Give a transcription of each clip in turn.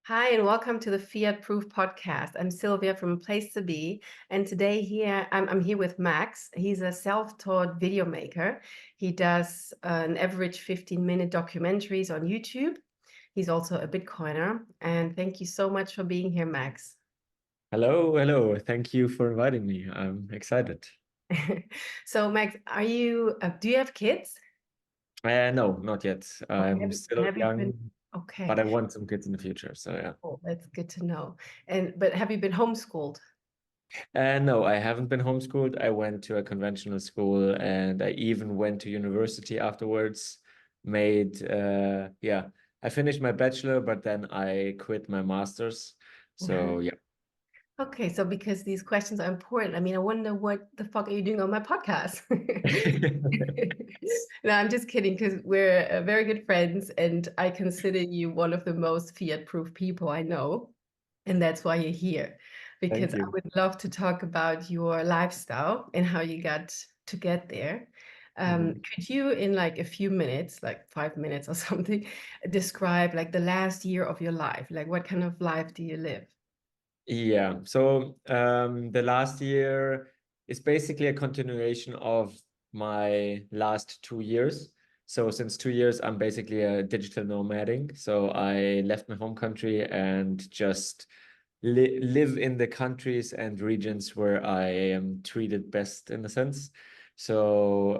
Hi, and welcome to the Fiat-proof podcast. I'm Sylvia from Place to Be, and today I'm here with Max. He's a self-taught video maker. He does an average 15-minute documentaries on YouTube. He's also a Bitcoiner, and thank you so much for being here, Max. Hello, hello. Thank you for inviting me. I'm excited. So, Max, do you have kids? No, not yet. Okay, I'm still have you been? young, but Okay, I want some kids in the future. So yeah. cool. That's good to know. But have you been homeschooled? No, I haven't been homeschooled. I went to a conventional school and I even went to university afterwards. I finished my bachelor, but then I quit my master's. So yeah. Okay, so because these questions are important, I mean, I wonder what the fuck are you doing on my podcast? No, I'm just kidding because we're very good friends, and I consider you one of the most fiat-proof people I know, and that's why you're here. Because Thank I you. would love to talk about your lifestyle and how you got to get there. Mhm. Could you, in like a few minutes, like 5 minutes or something, describe like the last year of your life? Like, what kind of life do you live? Yeah. So the last year is basically a continuation of my last 2 years. So since 2 years, I'm basically a digital nomading. So I left my home country and just live in the countries and regions where I am treated best in a sense. So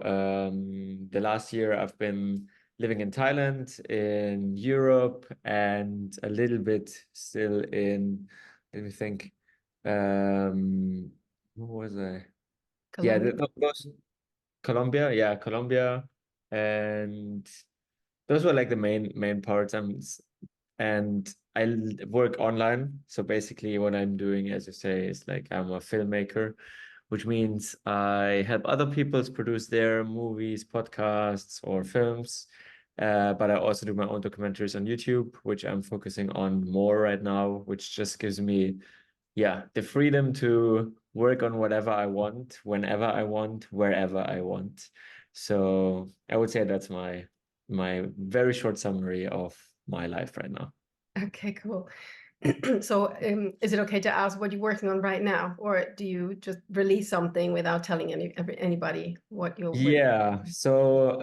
the last year I've been living in Thailand, in Europe, and a little bit still in, let me think. Where was I? Yeah, Colombia? those Colombia, yeah, Colombia, and those were like the main parts. And work online. So basically, what I'm doing, as you say, is like I'm a filmmaker, which means I help other people produce their movies, podcasts, or films. But I also do my own documentaries on YouTube, which I'm focusing on more right now, which just gives me, yeah, the freedom to work on whatever I want, whenever I want, wherever I want. So I would say that's my very short summary of my life right now. Okay, cool. So, is it okay to ask what you're working on right now, or do you just release something without telling anybody what you're working Yeah, so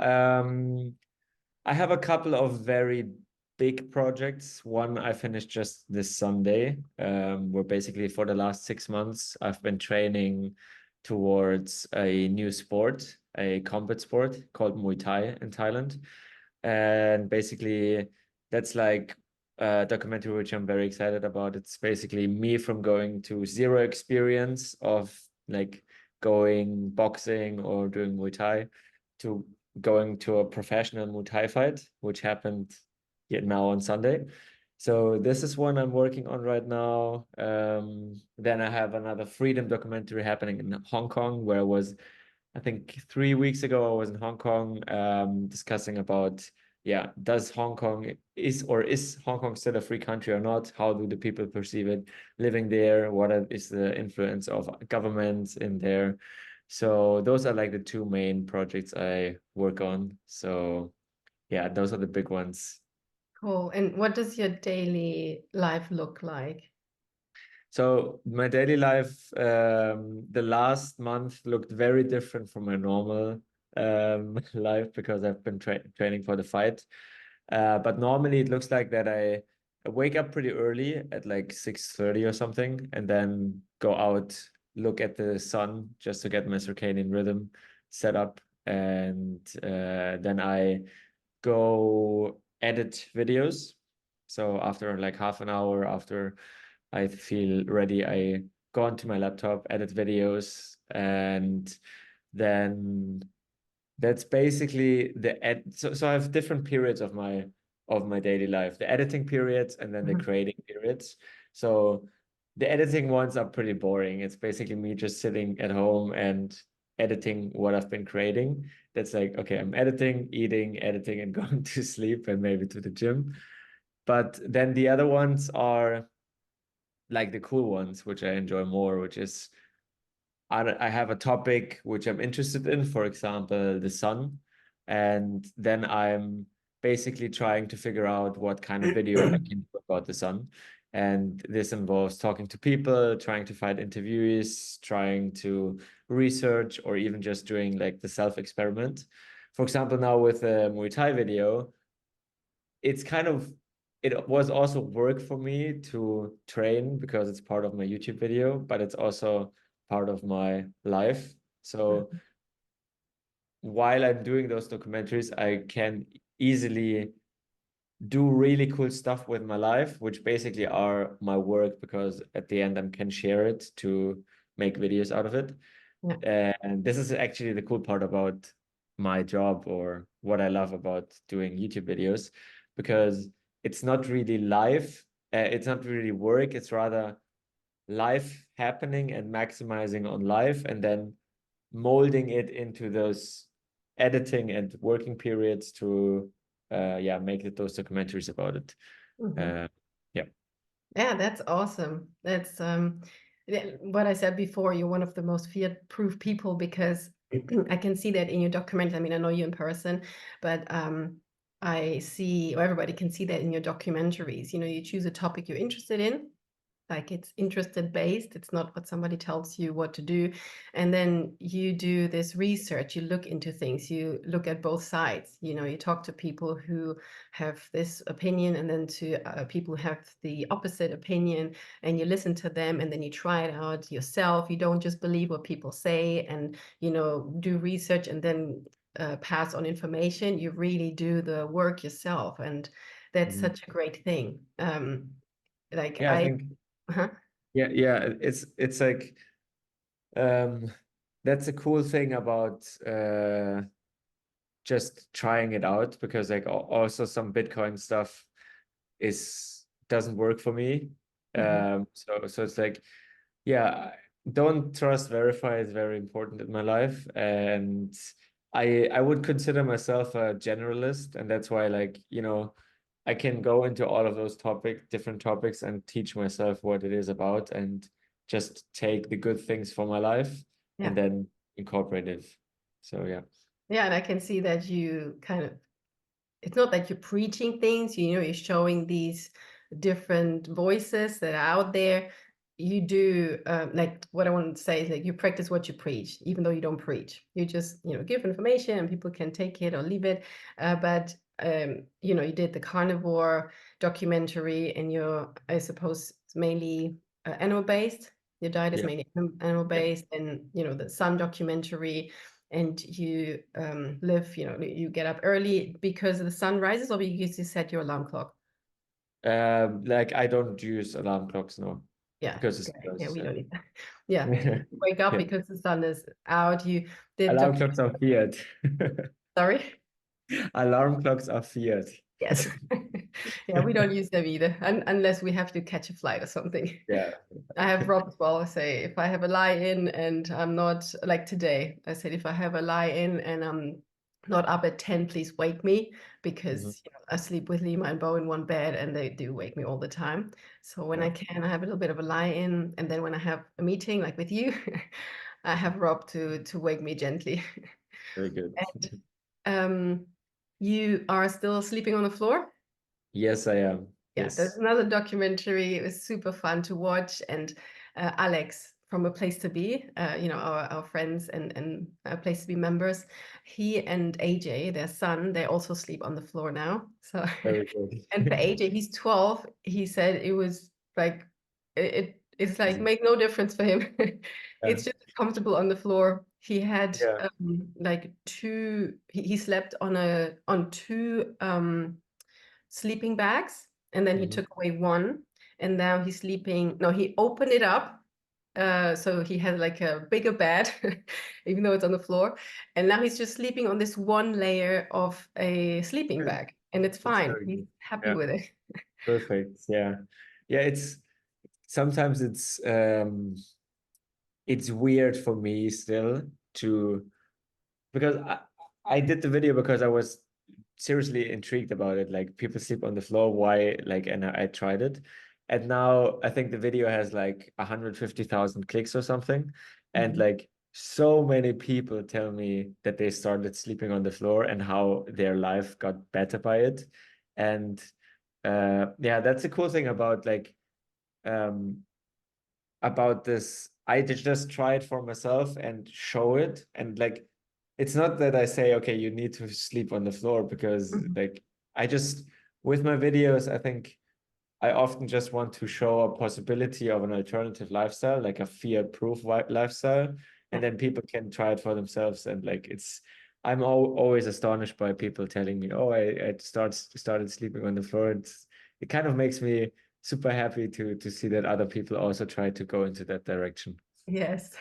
I have a couple of very big projects. One I finished just this Sunday, where basically for the last 6 months I've been training towards a new sport, a combat sport called Muay Thai in Thailand. And basically that's like a documentary which I'm very excited about. It's basically me from going to zero experience of like going boxing or doing Muay Thai to going to a professional Muay Thai fight, which happened now on Sunday. So this is one I'm working on right now. Then I have another freedom documentary happening in Hong Kong, where I was, I think 3 weeks ago, I was in Hong Kong discussing about, yeah, does Hong Kong is Hong Kong still a free country or not? How do the people perceive it living there? Is the influence of governments in there? So those are like the two main projects I work on. So yeah, those are the big ones. Cool. And what does your daily life look like? So my daily life, the last month looked very different from my normal life because I've been training for the fight. But normally it looks like that I wake up pretty early at like 6:30 or something, and then go out, look at the sun just to get my circadian rhythm set up, and then I go edit videos. So after like half an hour after I feel ready, I go onto my laptop, edit videos, and then that's basically the ed. So I have different periods of my daily life, the editing periods and then the Mhm. creating periods. So the editing ones are pretty boring. It's basically me just sitting at home and editing what I've been creating. That's like, okay, I'm editing, editing, and going to sleep and maybe to the gym. But then the other ones are like the cool ones, which I enjoy more, which is I have a topic which I'm interested in, for example, the sun. And then I'm basically trying to figure out what kind of video I can do about the sun. And this involves talking to people, trying to find interviewees, trying to research, or even just doing like the self-experiment. For example, now with a Muay Thai video, it's kind of, it was also work for me to train because it's part of my YouTube video, but it's also part of my life. So while I'm doing those documentaries, I can easily do really cool stuff with my life, which basically are my work, because at the end I can share it to make videos out of it. Yeah. And this is actually the cool part about my job, or what I love about doing YouTube videos, because it's not really life, it's not really work, it's rather life happening and maximizing on life, and then molding it into those editing and working periods to make it those documentaries about it. Mhm. Uh, yeah. Yeah, that's awesome. That's what I said before. You're one of the most Fiat-proof people because I can see that in your documentary. I mean, I know you in person, but I see, or everybody can see that in your documentaries. You know, you choose a topic you're interested in, like it's interested based. It's not what somebody tells you what to do. And then you do this research, you look into things, you look at both sides. You know, you talk to people who have this opinion, and then to people who have the opposite opinion, and you listen to them, and then you try it out yourself. You don't just believe what people say and, you know, do research and then pass on information. You really do the work yourself. And that's Mhm. such a great thing. Like Yeah, I think, uh-huh. yeah, it's like, um that's a cool thing about just trying it out, because like also some Bitcoin stuff is doesn't work for me. Mhm. So it's like, yeah, don't trust, verify is very important in my life. And I would consider myself a generalist, and that's why, like, I can go into all of those different topics, and teach myself what it is about, and just take the good things from my life Yeah. and then incorporate it. So yeah. Yeah, and I can see that you kind of, it's not that you're preaching things, you know, you're showing these different voices that are out there. You do, like what I want to say is like you practice what you preach, even though you don't preach. You just, you know, give information and people can take it or leave it. But you know, you did the carnivore documentary, and you're, I suppose, it's mainly animal based. Your diet is Yeah. mainly animal Yeah. based, and you know, the sun documentary, and you live, you know, you get up early because the sun rises, or because you set your alarm clock? Like, I don't use alarm clocks, no, Yeah, because it's okay. Yeah, because we don't need that. Yeah, yeah. wake up Yeah. because the sun is out. You did Alarm document. clocks are Fiat. Sorry. Alarm clocks are Fiat. Yes. Yeah, we don't use them either, unless we have to catch a flight or something. Yeah. I have Rob as well. I say if I have a lie in and I'm not, like today, I said if I have a lie in and I'm not up at 10, please wake me, Mhm. because you know, I sleep with Lima and Bo in one bed and they do wake me all the time. So when Yeah. I can, I have a little bit of a lie in, and then when I have a meeting like with you, I have Rob to wake me gently. Very good. And you are still sleeping on the floor? Yes, I am. Yeah, there's Yes. another documentary. It was super fun to watch. And Alex from A Place to Be, you know, our friends and Place to Be members, he and AJ, their son, they also sleep on the floor now. So, Very good. and for AJ, he's 12. He said it was like, it's like Easy. make no difference for him. Yeah. It's just comfortable on the floor. He had Yeah. like he slept on two sleeping bags, and then he Mhm. took away one, and now he's sleeping. No, he opened it up, so he had like a bigger bed, even though it's on the floor, and now he's just sleeping on this one layer of a sleeping Good. bag, and it's That's fine. very He's good. happy Yeah. with it. Perfect. Yeah. Yeah. It's sometimes it's weird for me still to, because I did the video because I was seriously intrigued about it. Like, people sleep on the floor, why? Like, and I tried it. And now I think the video has like 150,000 clicks or something. And Mhm. like, so many people tell me that they started sleeping on the floor and how their life got better by it. And yeah, that's the cool thing about like um about this. I just try it for myself and show it. And like, it's not that I say, okay, you need to sleep on the floor, because Mhm. like I just, with my videos, I think I often just want to show a possibility of an alternative lifestyle, like a Fiat-proof lifestyle, and Yeah. then people can try it for themselves. And like, I'm always astonished by people telling me, "Oh, I started sleeping on the floor." It kind of makes me super happy to see that other people also try to go into that direction. Yes.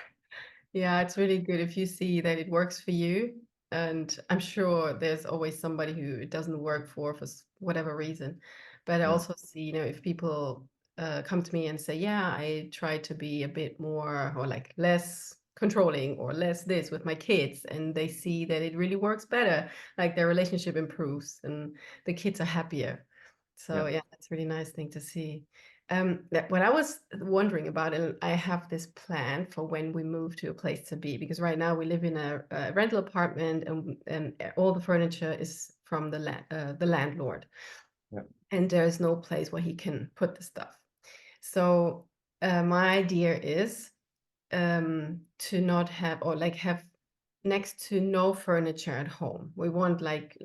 Yeah, it's really good if you see that it works for you. And I'm sure there's always somebody who it doesn't work for whatever reason. But I Yeah, also see, if people come to me and say, yeah, I try to be a bit more or like less controlling or less this with my kids, and they see that it really works better, like their relationship improves and the kids are happier. yeah, So yeah, that's a really nice thing to see. What I was wondering about, and I have this plan for when we move to a place to be, because right now we live in a rental apartment, and all the furniture is from the landlord, yeah, and there is no place where he can put the stuff. So my idea is to not have, or like have next to no furniture at home. We want like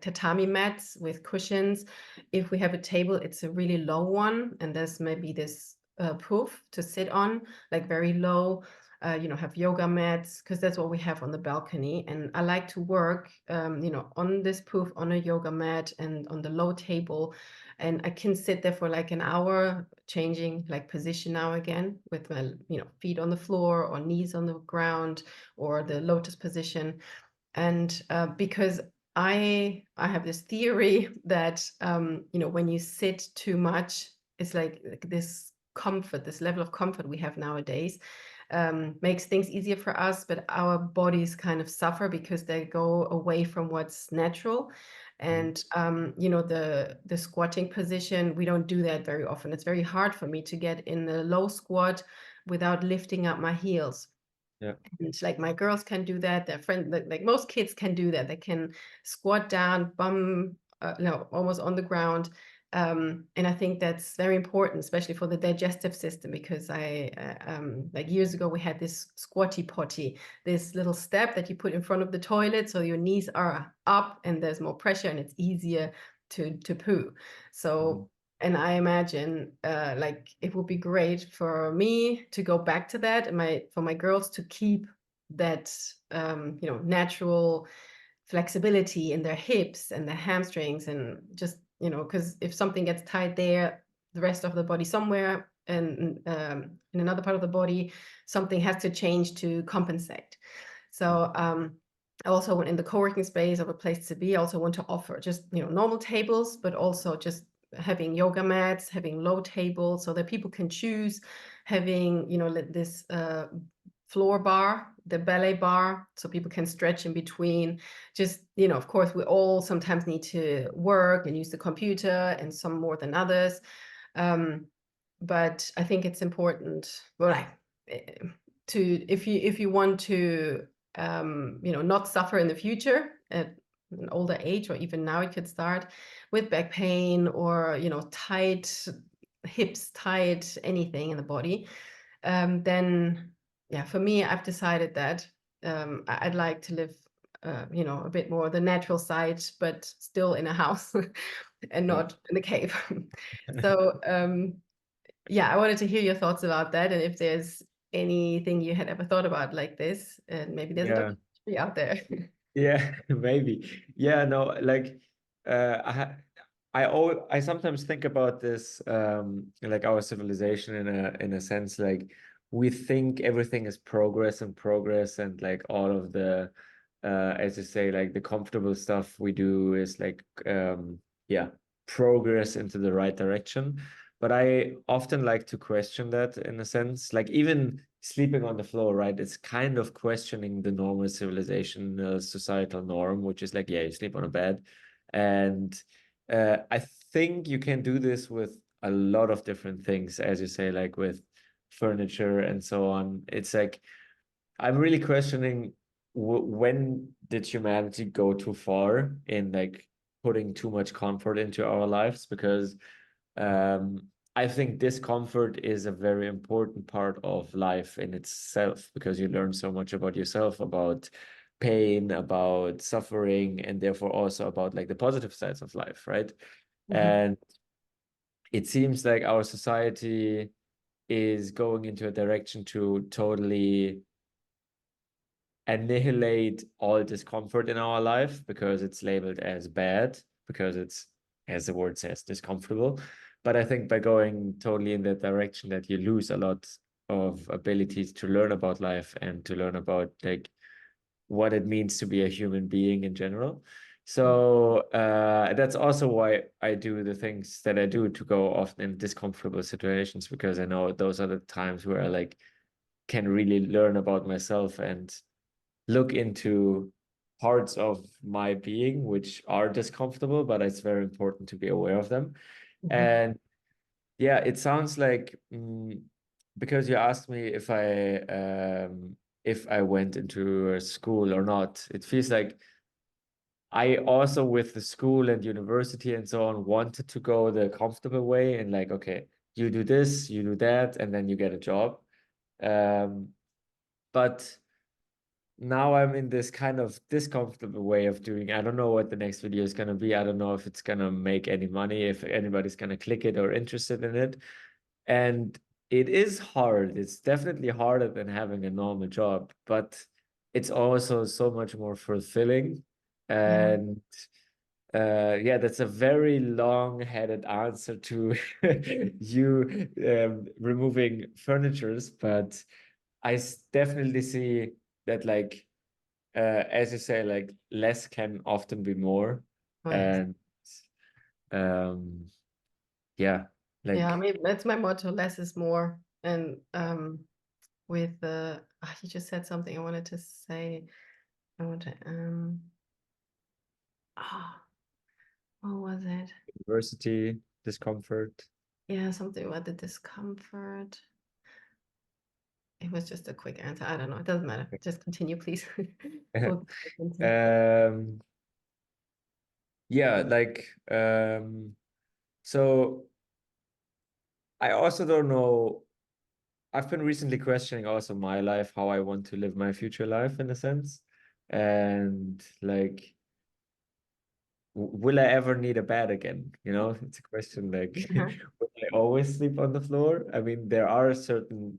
tatami mats with cushions. If we have a table, it's a really low one, and there's maybe this poof to sit on, like very low. Have yoga mats, because that's what we have on the balcony. And I like to work, on this poof, on a yoga mat, and on the low table. And I can sit there for like an hour, changing like position now again with my, feet on the floor or knees on the ground or the lotus position. And because I have this theory that when you sit too much, it's like this comfort, this level of comfort we have nowadays, makes things easier for us, but our bodies kind of suffer because they go away from what's natural. mhm, And the squatting position, we don't do that very often. It's very hard for me to get in a low squat without lifting up my heels. yeah, It's like my girls can do that. Their friend, like most kids can do that. They can squat down, bum, no, almost on the ground. And I think that's very important, especially for the digestive system, because like years ago, we had this squatty potty, this little step that you put in front of the toilet. So your knees are up and there's more pressure and it's easier to poo. mhm, So and I imagine like it would be great for me to go back to that, and for my girls to keep that natural flexibility in their hips and their hamstrings, and just because if something gets tight there, the rest of the body somewhere, and in another part of the body, something has to change to compensate. So I also want, in the co-working space of a place to be, I also want to offer just normal tables, but also just having yoga mats, having low tables so that people can choose, having this floor bar, the ballet bar, so people can stretch in between. Just of course, we all sometimes need to work and use the computer, and some more than others. um, but I think it's important, well, to, if you want to not suffer in the future at an older age, or even now you could start with back pain, or tight hips, tight anything in the body. Then yeah, for me, I've decided that I'd like to live a bit more the natural side, but still in a house and yeah. not in a cave. So yeah, I wanted to hear your thoughts about that, and if there's anything you had ever thought about like this, and maybe there's a Yeah. documentary out there. Yeah, maybe. Yeah, no, like I sometimes think about this, like our civilization in a sense, like we think everything is progress and progress, and like all of the as you say, like the comfortable stuff we do is like yeah, progress into the right direction. But I often like to question that in a sense, like even sleeping on the floor, right? It's kind of questioning the normal civilization, societal norm, which is like, yeah, you sleep on a bed. And I think you can do this with a lot of different things, as you say, like with furniture and so on. It's like, I'm really questioning when did humanity go too far in like putting too much comfort into our lives? Because um, I think discomfort is a very important part of life in itself because you learn so much about yourself, about pain, about suffering, and therefore also about like the positive sides of life, right? Mhm. And it seems like our society is going into a direction to totally annihilate all discomfort in our life because it's labeled as bad, because it's, as the word says, discomfortable. But I think by going totally in that direction that you lose a lot of abilities to learn about life and to learn about like what it means to be a human being in general. So that's also why I do the things that I do to go often in discomfortable situations because I know those are the times where I like can really learn about myself and look into parts of my being which are discomfortable, but it's very important to be aware of them. Mhm. And yeah, it sounds like because you asked me if I went into a school or not, it feels like I also with the school and university and so on wanted to go the comfortable way and like, okay, you do this, you do that, and then you get a job. Um, but now I'm in this kind of discomfortable way of doing. I don't know what the next video is going to be. I don't know if it's going to make any money, if anybody's going to click it or interested in it. And it is hard. It's definitely harder than having a normal job, but it's also so much more fulfilling. Yeah. And yeah, that's a very long-headed answer to you removing furnitures, but definitely see that like as you say, like less can often be more. Oh, yes. And um yeah, Yeah, I like mean, that's my motto, less is more. And with the, you just said something I wanted to say. I want to, ah, what was it? diversity, discomfort. Yeah, something about the discomfort. It was just a quick answer. I don't know. It doesn't matter. Just continue, please. We'll continue. um yeah, like so I also don't know. I've been recently questioning also my life, how I want to live my future life in a sense. And like will I ever need a bed again? You know, it's a question like, Uh-huh. will I always sleep on the floor? I mean, there are certain,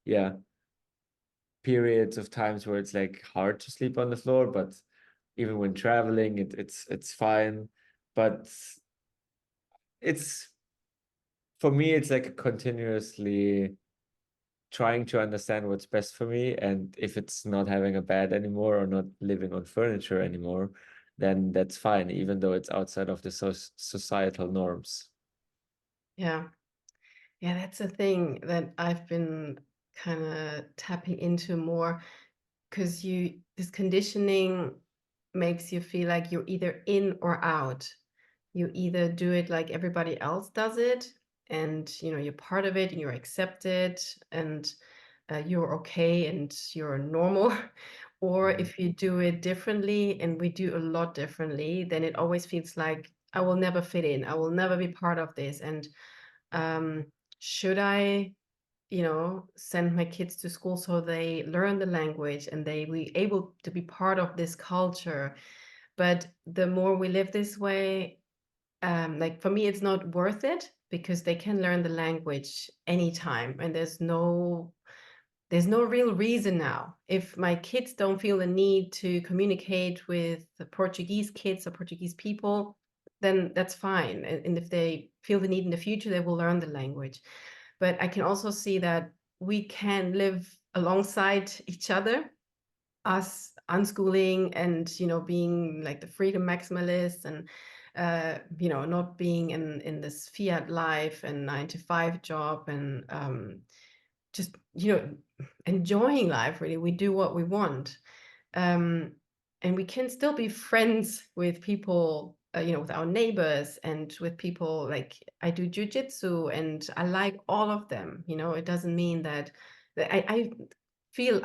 yeah, periods of times where it's like hard to sleep on the floor, but even when traveling, it's fine. But it's for me, it's like continuously trying to understand what's best for me. And if it's not having a bed anymore or not living on furniture anymore, then that's fine, even though it's outside of the societal norms. Yeah. Yeah, that's a thing that I've been kind of tapping into more because this conditioning makes you feel like you're either in or out. You either do it like everybody else does it, and you're part of it and you're accepted and you're okay and you're normal. Or Mhm. if you do it differently, and we do a lot differently, then it always feels like I will never fit in. I will never be part of this. And um, should I, send my kids to school so they learn the language and they be able to be part of this culture? But the more we live this way, like for me, it's not worth it because they can learn the language anytime, and there's no real reason now. If my kids don't feel the need to communicate with the Portuguese kids or Portuguese people, then that's fine. And if they feel the need in the future, they will learn the language. But I can also see that we can live alongside each other, us unschooling and being like the freedom maximalists, and not being in this fiat life and 9 to 5 job, and just enjoying life. Really, we do what we want, um, and we can still be friends with people, with our neighbors and with people. Like, I do jujitsu and I like all of them. It doesn't mean that I feel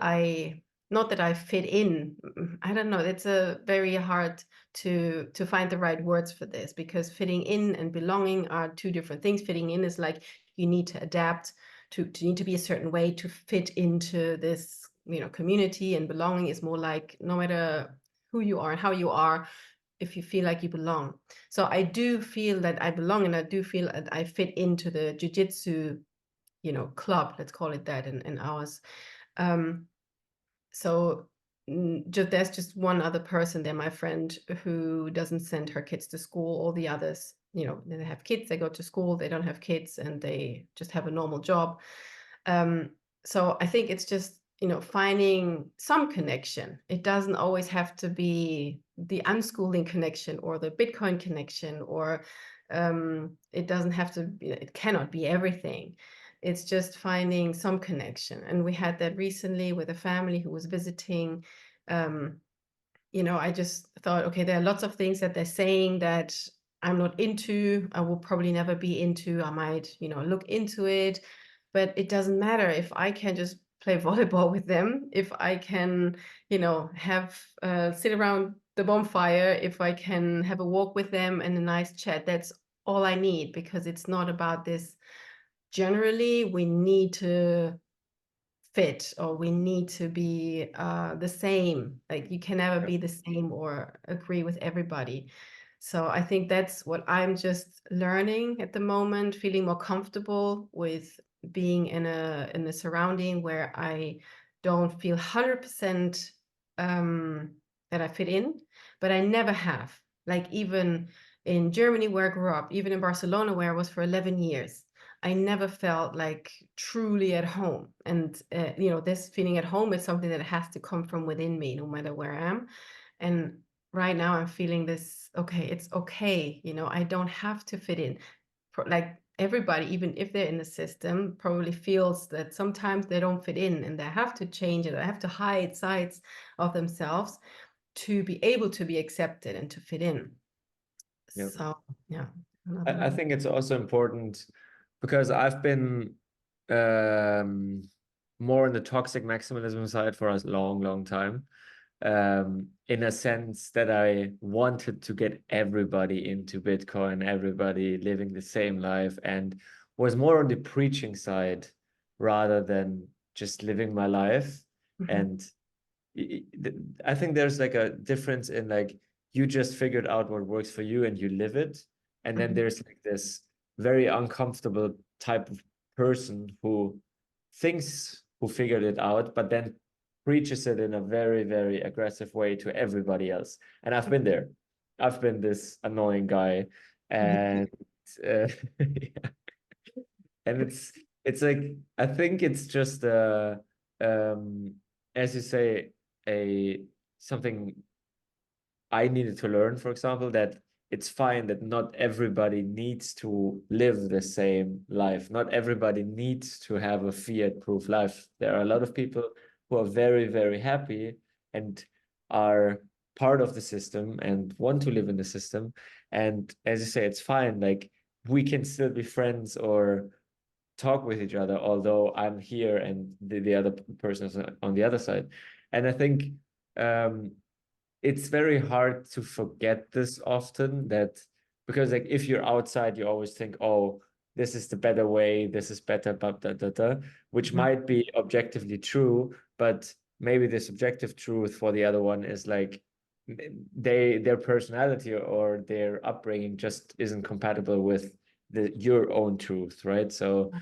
not that I fit in. I don't know. It's a very hard to find the right words for this, because fitting in and belonging are two different things. Fitting in is like you need to adapt to need to be a certain way to fit into this, community, and belonging is more like no matter who you are and how you are, if you feel like you belong. So I do feel that I belong, and I do feel that I fit into the jiu-jitsu, club, let's call it that, in ours. So there's just one other person there, my friend, who doesn't send her kids to school. All the others, they have kids, they go to school, they don't have kids, and they just have a normal job. So I think it's just, finding some connection. It doesn't always have to be the unschooling connection or the Bitcoin connection, or it doesn't have to be, it cannot be everything. It's just finding some connection. And we had that recently with a family who was visiting. I just thought, okay, there are lots of things that they're saying that I'm not into, I will probably never be into. I might, look into it, but it doesn't matter if I can just play volleyball with them, if I can, have sit around the bonfire, if I can have a walk with them and a nice chat. That's all I need, because it's not about this. Generally, we need to fit, or we need to be the same. Like you can never be the same or agree with everybody. So I think that's what I'm just learning at the moment, feeling more comfortable with being in a surrounding where I don't feel 100% that I fit in, but I never have. Like even in Germany where I grew up, even in Barcelona where I was for 11 years, I never felt like truly at home. And, this feeling at home is something that has to come from within me, no matter where I am. And right now I'm feeling this, okay, it's okay. I don't have to fit in. Like everybody, even if they're in the system, probably feels that sometimes they don't fit in and they have to change it. They have to hide sides of themselves to be able to be accepted and to fit in. Yeah. So, yeah. I think it's also important because I've been more on the toxic maximalism side for a long, long time. In a sense that I wanted to get everybody into Bitcoin, everybody living the same life, and was more on the preaching side rather than just living my life. And I think there's like a difference in like you just figured out what works for you and you live it. And then there's like this very uncomfortable type of person who thinks who figured it out, but then preaches it in a very, very aggressive way to everybody else. And I've been there. I've been this annoying guy. And yeah. And it's like I think it's just as you say, a something I needed to learn, for example, that it's fine that not everybody needs to live the same life. Not everybody needs to have a fiat-proof life. There are a lot of people who are very, very happy and are part of the system and want to live in the system. And as you say, it's fine. Like we can still be friends or talk with each other, although I'm here and the other person is on the other side. And I think it's very hard to forget this often, that because like if you're outside, you always think, oh, this is the better way, this is better, blah, blah, blah, blah, which might be objectively true, but maybe the subjective truth for the other one is like their personality or their upbringing just isn't compatible with your own truth, right? So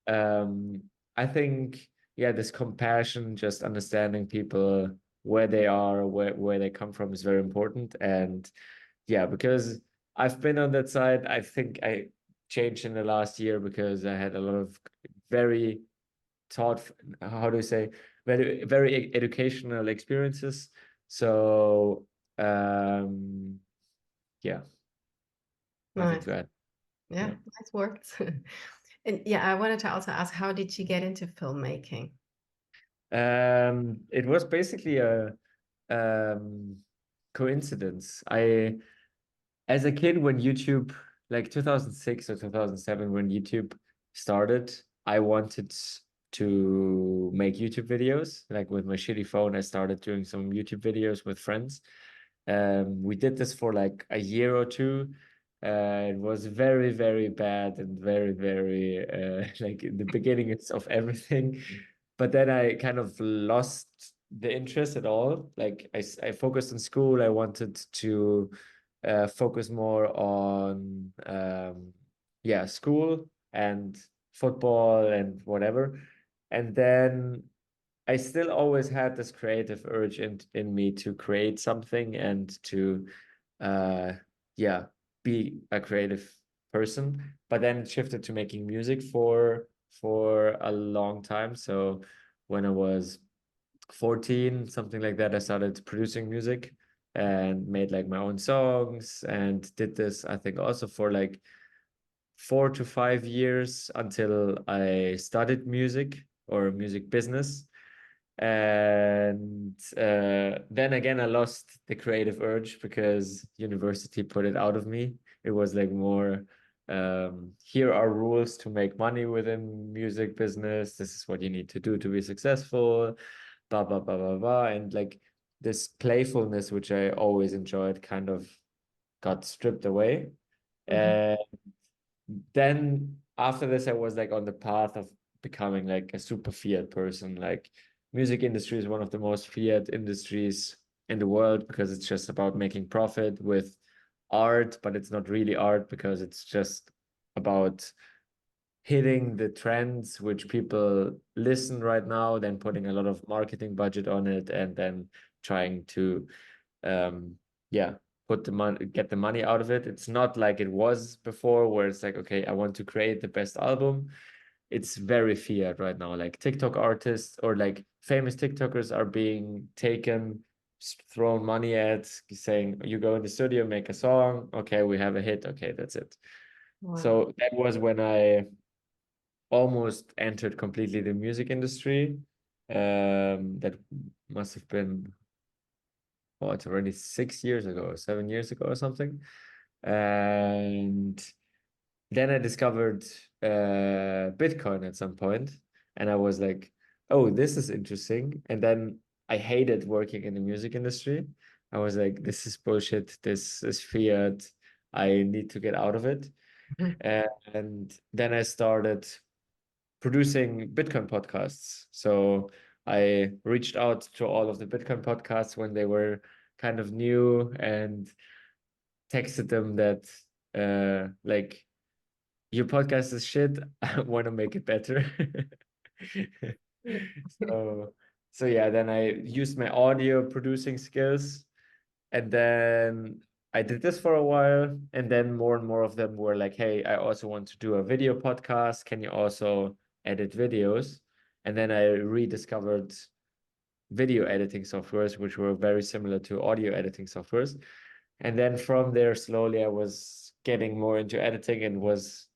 um I think, yeah, this compassion, just understanding people where they are, where they come from is very important. And yeah, because I've been on that side, I think I changed in the last year because I had a lot of very taught, how do you say, very, very educational experiences. So yeah, nothing Nice. to add. Yeah, Yeah. nice words. And yeah, I wanted to also ask, how did you get into filmmaking? It was basically a um coincidence. As a kid, when YouTube, like 2006 or 2007, when YouTube started, I wanted to make YouTube videos. Like with my shitty phone, I started doing some YouTube videos with friends. We did this for like a year or two. It was very, very bad and very, very like in the beginning it's of everything. But then I kind of lost the interest at all. Like I focused on school. I wanted to focus more on yeah, school and football and whatever. And then I still always had this creative urge in me to create something and to uh yeah, be a creative person. But then it shifted to making music for a long time. So when I was 14, something like that, I started producing music and made like my own songs and did this, I think, also for like 4 to 5 years until I studied music or music business. And then again, I lost the creative urge because university put it out of me. It was like more, here are rules to make money within music business. This is what you need to do to be successful, blah, blah, blah, blah, blah. And like this playfulness, which I always enjoyed, kind of got stripped away. Mhm. And then after this, I was like on the path of becoming like a super fiat person. Like music industry is one of the most fiat industries in the world because it's just about making profit with art, but it's not really art because it's just about hitting the trends which people listen right now, then putting a lot of marketing budget on it, and then trying to um yeah, put the money, get the money out of it. It's not like it was before where it's like, okay, I want to create the best album. It's very fiat right now. Like TikTok artists or like famous TikTokers are being taken, thrown money at, saying you go in the studio, make a song, okay, we have a hit, okay, that's it. Wow. So that was when I almost entered completely the music industry. That must have been, oh, it's already 6 years ago, 7 years ago or something. And then I discovered Bitcoin at some point, and I was like, oh, this is interesting. And then I hated working in the music industry. I was like, this is bullshit. This is fiat. I need to get out of it. And then I started producing Bitcoin podcasts. So I reached out to all of the Bitcoin podcasts when they were kind of new and texted them that like, your podcast is shit. I want to make it better. So so yeah, then I used my audio producing skills, and then I did this for a while, and then more and more of them were like, hey, I also want to do a video podcast. Can you also edit videos? And then I rediscovered video editing softwares, which were very similar to audio editing softwares. And then from there, slowly I was getting more into editing and was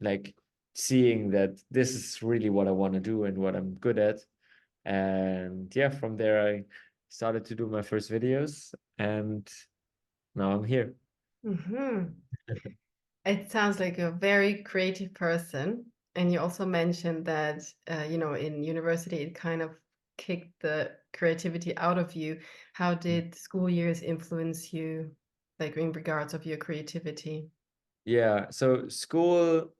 like seeing that this is really what I want to do and what I'm good at. And yeah, from there I started to do my first videos, and now I'm here. Mhm. It sounds like a very creative person. And you also mentioned that, in university, it kind of kicked the creativity out of you. How did school years influence you, like in regards of your creativity? Yeah, so school,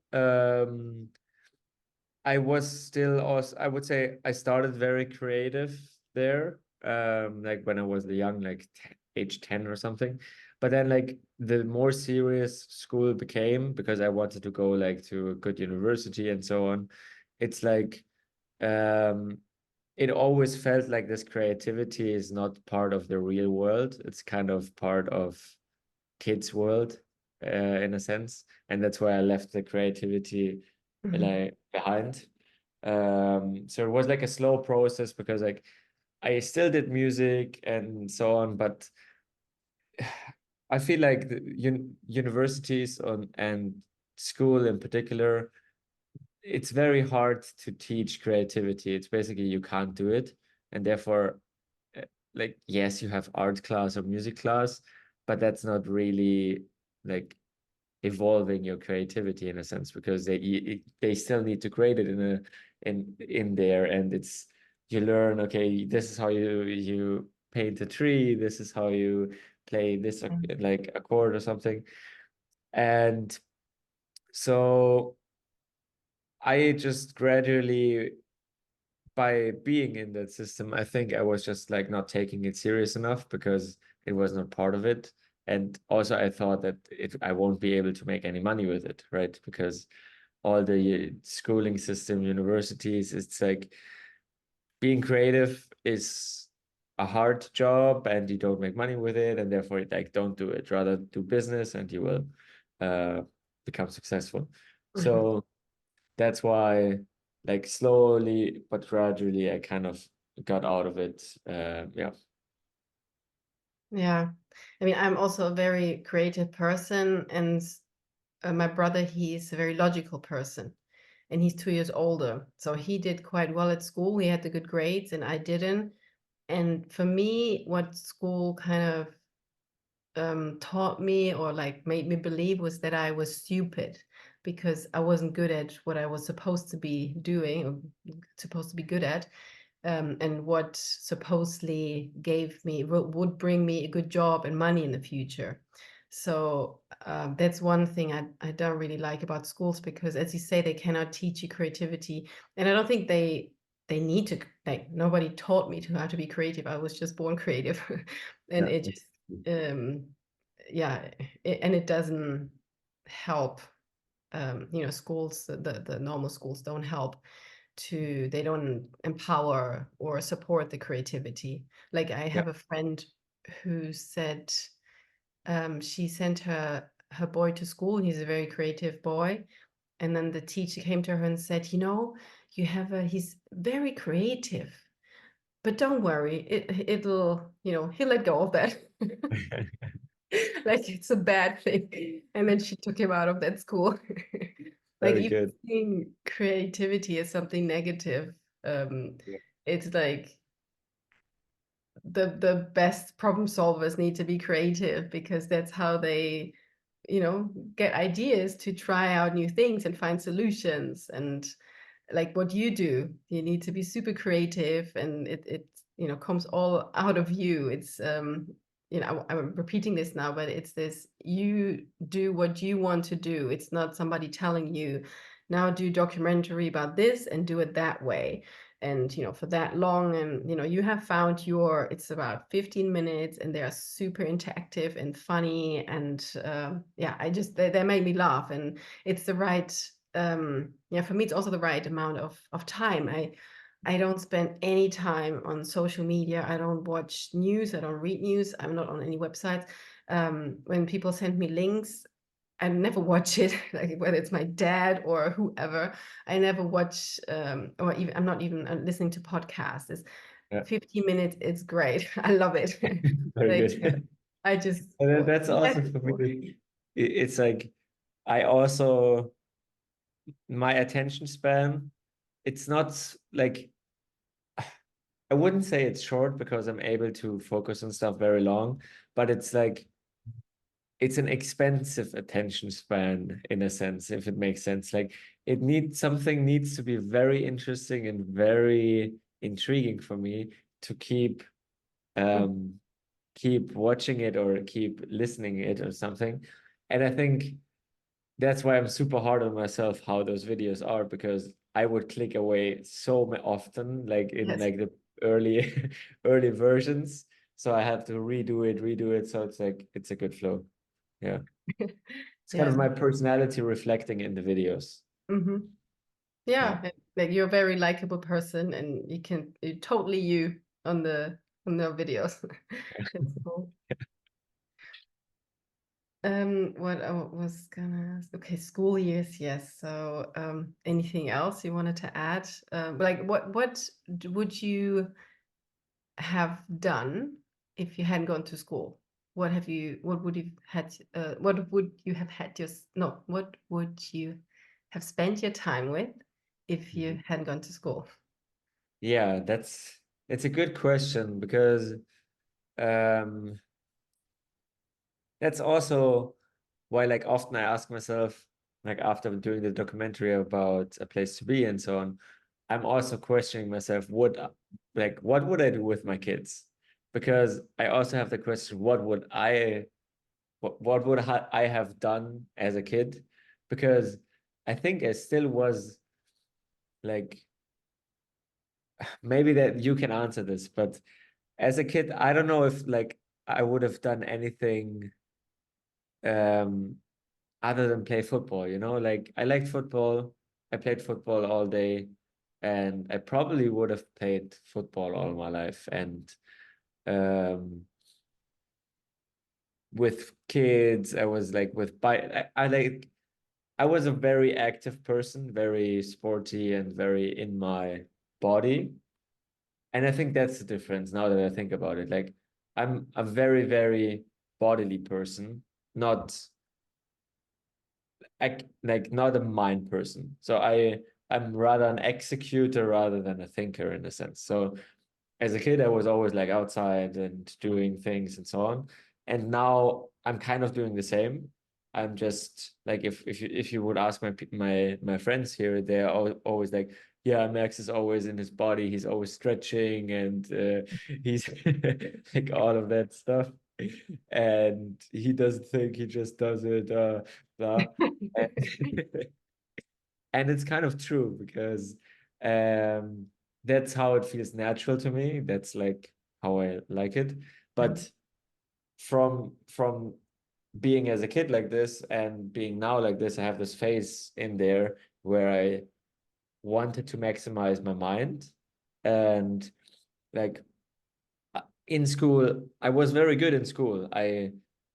I was still also, I would say I started very creative there, like when I was young, like age 10 or something. But then like the more serious school became, because I wanted to go like to a good university and so on, it's like um it always felt like this creativity is not part of the real world. It's kind of part of kids' world, in a sense. And that's why I left the creativity Mhm. like behind. So it was like a slow process because like I still did music and so on, but I feel like the universities and school in particular, it's very hard to teach creativity. It's basically you can't do it, and therefore, uh, like yes, you have art class or music class, but that's not really like evolving your creativity in a sense because they still need to create it in there, and it's you learn, okay, this is how you paint a tree, this is how you play this like a chord or something. And so I just gradually, by being in that system, I think I was just like not taking it serious enough because it was not part of it. And also I thought that I won't be able to make any money with it, right? Because all the schooling system, universities, it's like being creative is a hard job and you don't make money with it, and therefore like don't do it. Rather do business and you will uh become successful. Mhm. So that's why, like, slowly but gradually I kind of got out of it. Yeah. Yeah. I mean, I'm also a very creative person, and my brother, he's a very logical person, and he's 2 years older. So he did quite well at school. He had the good grades, and I didn't. And for me, what school kind of taught me or like made me believe was that I was stupid because I wasn't good at what I was supposed to be doing or supposed to be good at. And what supposedly gave me would bring me a good job and money in the future. So that's one thing I don't really like about schools, because as you say, they cannot teach you creativity, and I don't think they need to. Like, nobody taught me to how to be creative. I was just born creative. And Yeah, it that's just yeah, and it doesn't help. Schools, the normal schools don't help, they don't empower or support the creativity. Like, I yeah. have a friend who said she sent her boy to school. He's a very creative boy, and then the teacher came to her and said, he's very creative, but don't worry, it'll, he'll let go of that. Like, it's a bad thing. And then she took him out of that school. Like, Very even good. seeing creativity as something negative, um, Yeah. it's like the best problem solvers need to be creative, because that's how they, get ideas to try out new things and find solutions. And like what you do, you need to be super creative, and it comes all out of you. It's I'm repeating this now, but it's this: you do what you want to do. It's not somebody telling you, now do documentary about this and do it that way, and for that long. And you have found it's about 15 minutes, and they're super interactive and funny, and yeah, they make me laugh, and it's the right, yeah, for me it's also the right amount of time. I don't spend any time on social media. I don't watch news. I don't read news. I'm not on any websites. When people send me links, I never watch it, like whether it's my dad or whoever. I never watch, or even I'm not even listening to podcasts. It's Yeah. 15 minutes. It's great. I love it. Very Like, good. I just, And then well, that's yes, also for me. It's like I also, my attention span, it's not like, I wouldn't say it's short because I'm able to focus on stuff very long, but it's like it's an expensive attention span in a sense, if it makes sense. Like something needs to be very interesting and very intriguing for me to um keep watching it or keep listening it or something. And I think that's why I'm super hard on myself how those videos are, because I would click away so often, like in yes. like the early early versions. So I have to redo it. So it's like it's a good flow. Yeah. It's kind of Yeah. my personality reflecting in the videos. Hmm. Yeah. Yeah. Like, you're a very likable person, and you totally you on the videos. It's cool. What I was gonna ask. Okay, school years, yes. So, anything else you wanted to add? Like, what would you have done if you hadn't gone to school? What would you had, what would you have had your, no, what would you have spent your time with if Mhm. you hadn't gone to school? Yeah, it's a good question because um that's also why, like, often I ask myself, like after doing the documentary about A Place to Be and so on, I'm also questioning myself, what would I do with my kids? Because I also have the question, what would I have done as a kid? Because I think I still was like, maybe that you can answer this, but as a kid, I don't know if like I would have done anything um other than play football, you know? Like I liked football. I played football all day, and I probably would have played football all my life. And um with kids, I was like I was a very active person, very sporty and very in my body. And I think that's the difference now that I think about it. Like I'm a very, very bodily person, not like not a mind person. So I'm rather an executor rather than a thinker in a sense. So as a kid, I was always like outside and doing things and so on. And now I'm kind of doing the same. I'm just like if you would ask my friends here, they're always like, yeah, Max is always in his body. He's always stretching and he's like all of that stuff. And he doesn't think, he just does it. Blah. And, and it's kind of true because um, that's how it feels natural to me. That's like how I like it. Mhm. But from being as a kid like this and being now like this, I have this phase in there where I wanted to maximize my mind. And like in school, I was very good in school. I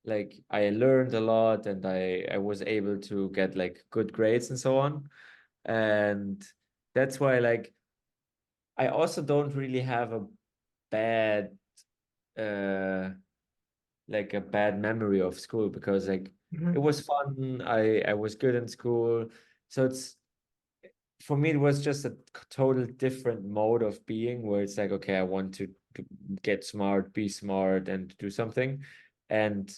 learned a lot and I was able to get like good grades and so on. And that's why like I also don't really have a bad uh like a bad memory of school because like it Mhm. was fun. I was good in school. So it's for me it was just a total different mode of being where it's like, okay, I want to get smart, be smart and do something. And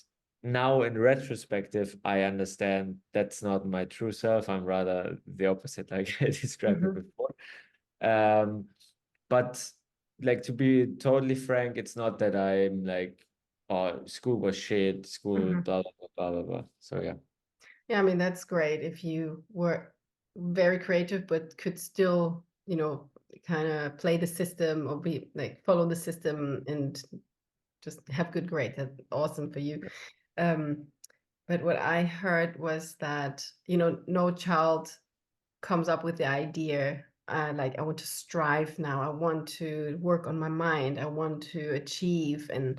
now in retrospective, I understand that's not my true self. I'm rather the opposite, like I described it Mhm. before. Um, but like to be totally frank, it's not that I'm like, oh, school was shit, school, Mhm. blah, blah, blah, blah, blah, blah. So yeah. Yeah, I mean, that's great if you were very creative, but could still, kind of play the system or be like follow the system and just have good grades. That's awesome for you. Um, but what I heard was that, no child comes up with the idea, like, I want to strive now, I want to work on my mind, I want to achieve. And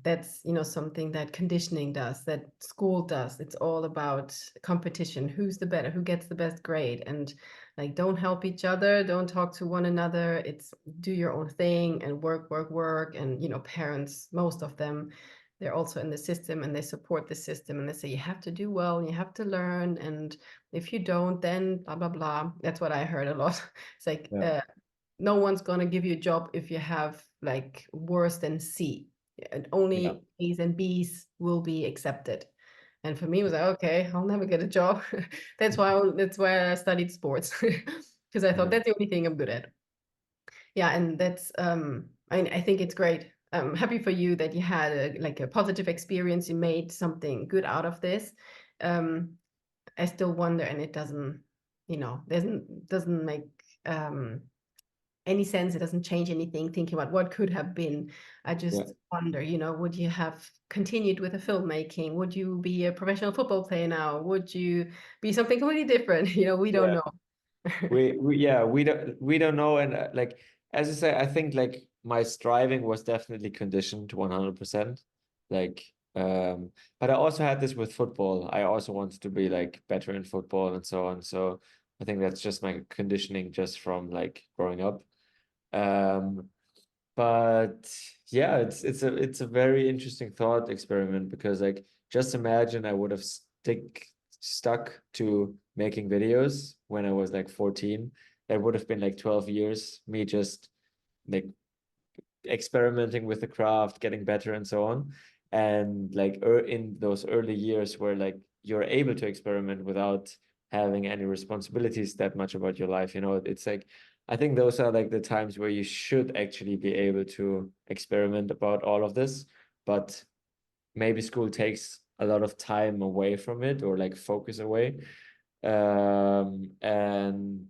that's, something that conditioning does, that school does. It's all about competition, who's the better, who gets the best grade. And like, don't help each other, don't talk to one another. It's do your own thing and work, work, work. And parents, most of them, they're also in the system and they support the system and they say you have to do well, you have to learn, and if you don't, then blah blah blah. That's what I heard a lot. It's like, Yeah. no one's gonna give you a job if you have like worse than C, and Yeah. only A's and B's will be accepted. And for me, it was like, okay, I'll never get a job. That's why I studied sports, because I thought Yeah. that's the only thing I'm good at. Yeah, and that's I think it's great. I'm happy for you that you had a positive experience. You made something good out of this. Um, I still wonder, and it doesn't, doesn't make any sense. It doesn't change anything. Thinking about what could have been, I Yeah. just wonder, would you have continued with the filmmaking? Would you be a professional football player now? Would you be something completely different? We don't Yeah. know. We don't know. And like as I say, I think like my striving was definitely conditioned 100%. Like but I also had this with football. I also wanted to be like better in football and so on. So I think that's just my conditioning just from like growing up. Um but yeah, it's a very interesting thought experiment because like just imagine I would have stuck to making videos when I was like 14. That would have been like 12 years, me just like experimenting with the craft, getting better and so on. And like in those early years where like you're able to experiment without having any responsibilities that much about your life. It's like, I think those are like the times where you should actually be able to experiment about all of this, but maybe school takes a lot of time away from it, or like focus away. And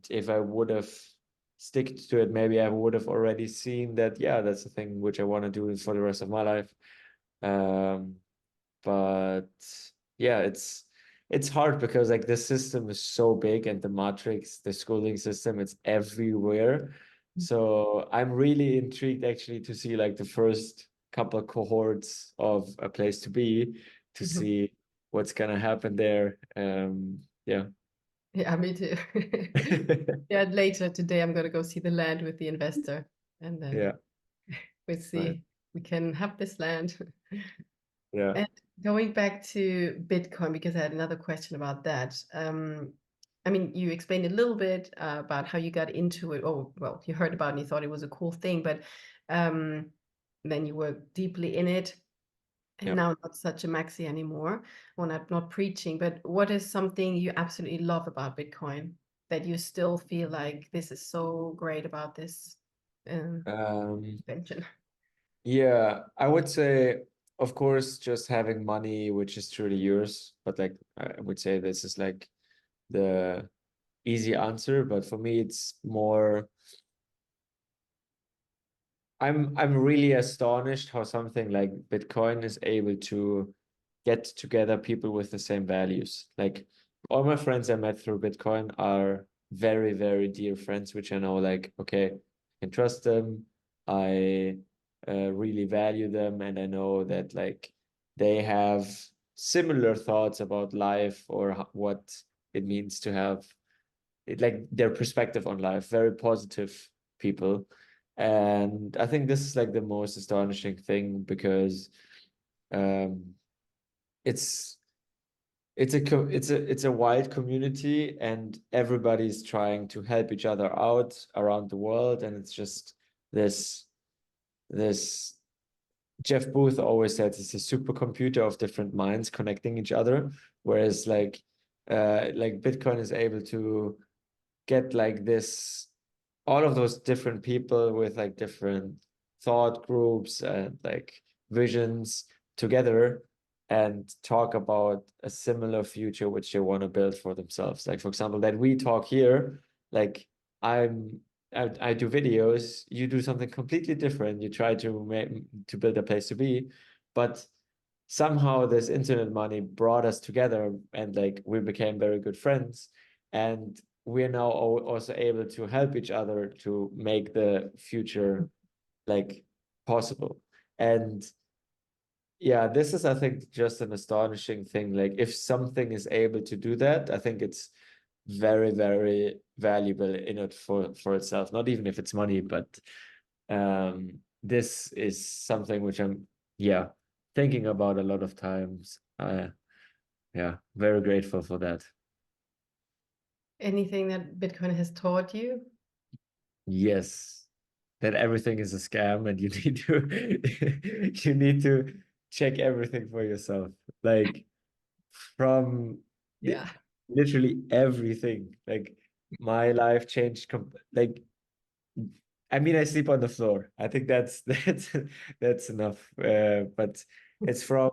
if I would have stick to it, maybe I would have already seen that, yeah, that's the thing which I want to do for the rest of my life. Um, but yeah, it's hard because like the system is so big, and the matrix, the schooling system, it's everywhere. So I'm really intrigued actually to see like the first couple of cohorts of A Place to Be, to Mhm. see what's gonna happen there. Yeah. Yeah, me too. Yeah, later today I'm gonna go see the land with the investor, and then Yeah. we'll Right. see we can have this land. Yeah. And going back to Bitcoin, because I had another question about that. I mean, you explained a little bit about how you got into it. Oh, well, you heard about it and you thought it was a cool thing, but um, then you were deeply in it, and Yeah. now not such a maxi anymore, or not preaching. But what is something you absolutely love about Bitcoin that you still feel like this is so great about this Um, invention? yeah, I would say, of course, just having money which is truly yours, but like I would say this is like the easy answer, but for me it's more, I'm really astonished how something like Bitcoin is able to get together people with the same values. Like all my friends I met through Bitcoin are very, very dear friends, which I know like, okay, I can trust them. I really value them, and I know that like they have similar thoughts about life, or what it means to have it, like their perspective on life, very positive people. And I think this is like the most astonishing thing, because um, it's it's a wild community, and everybody's trying to help each other out around the world, and it's just this Jeff Booth always said it's a supercomputer of different minds connecting each other, whereas like Bitcoin is able to get like this, all of those different people with like different thought groups and like visions together, and talk about a similar future which they want to build for themselves. Like for example, that we talk here, like I'm I do videos, you do something completely different. You try to make to build a place to be, but somehow this internet money brought us together, and like we became very good friends, and we're now also able to help each other to make the future like possible. And yeah, this is, I think, just an astonishing thing. Like if something is able to do that, I think it's very, very valuable in it for itself. Not even if it's money, but this is something which I'm, yeah, thinking about a lot of times. Yeah, very grateful for that. Anything that Bitcoin has taught you? Yes, that everything is a scam, and you need to you need to check everything for yourself. Like from Yeah. literally everything. Like my life changed like I mean, I sleep on the floor. I think that's enough. But it's from,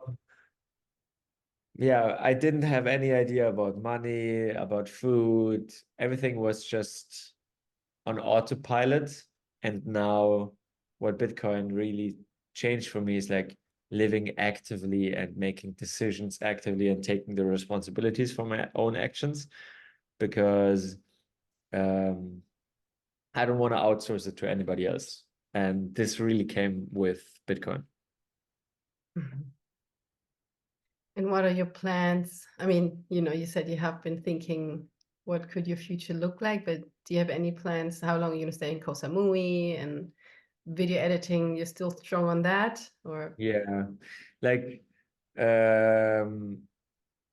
yeah, I didn't have any idea about money, about food. Everything was just on autopilot. And now what Bitcoin really changed for me is like living actively and making decisions actively and taking the responsibilities for my own actions, because um, I don't want to outsource it to anybody else. And this really came with Bitcoin. Mhm. And what are your plans? I mean, you said you have been thinking, what could your future look like? But do you have any plans? How long are you going to stay in Koh Samui and video editing? You're still strong on that? Or Yeah. Like, um,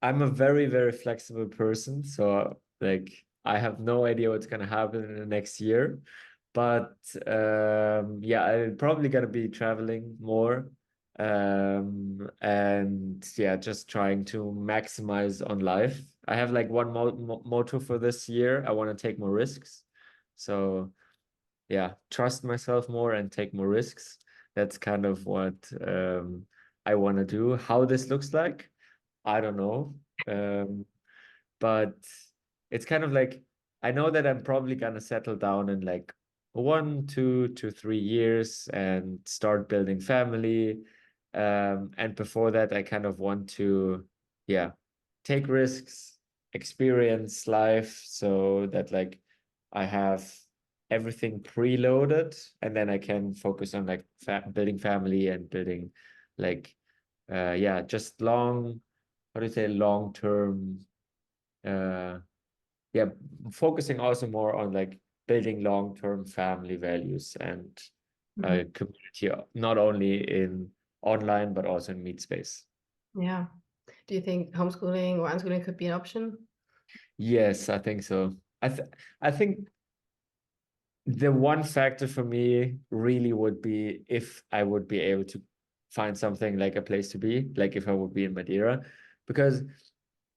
I'm a very, very flexible person. So like I have no idea what's gonna happen in the next year. But yeah, I'm probably gonna be traveling more. And yeah, just trying to maximize on life. I have like one motto for this year. I want to take more risks. So yeah, trust myself more and take more risks. That's kind of what I want to do. How this looks like, I don't know. But it's kind of like I know that I'm probably gonna settle down in like 1, 2 to 3 years and start building family. And before that, I kind of want to, yeah, take risks, experience life so that like I have everything preloaded and then I can focus on like building family and building like yeah, just how do you say, long term uh yeah, focusing also more on like building long-term family values and Mhm. community, not only in online but also in meet space. Yeah. Do you think homeschooling or unschooling could be an option? Yes, I think so. I think the one factor for me really would be if I would be able to find something like a place to be, like if I would be in Madeira, because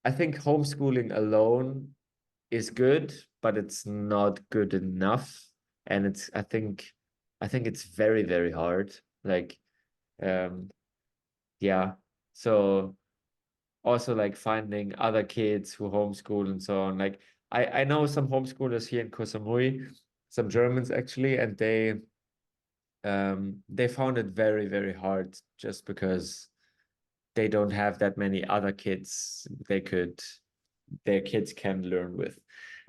I think homeschooling alone is good, but it's not good enough. And I think it's very, very hard. Like, um, yeah. So also like finding other kids who homeschool and so on. Like I know some homeschoolers here in Koh Samui, some Germans actually, and they found it very, very hard just because they don't have that many other kids their kids can learn with.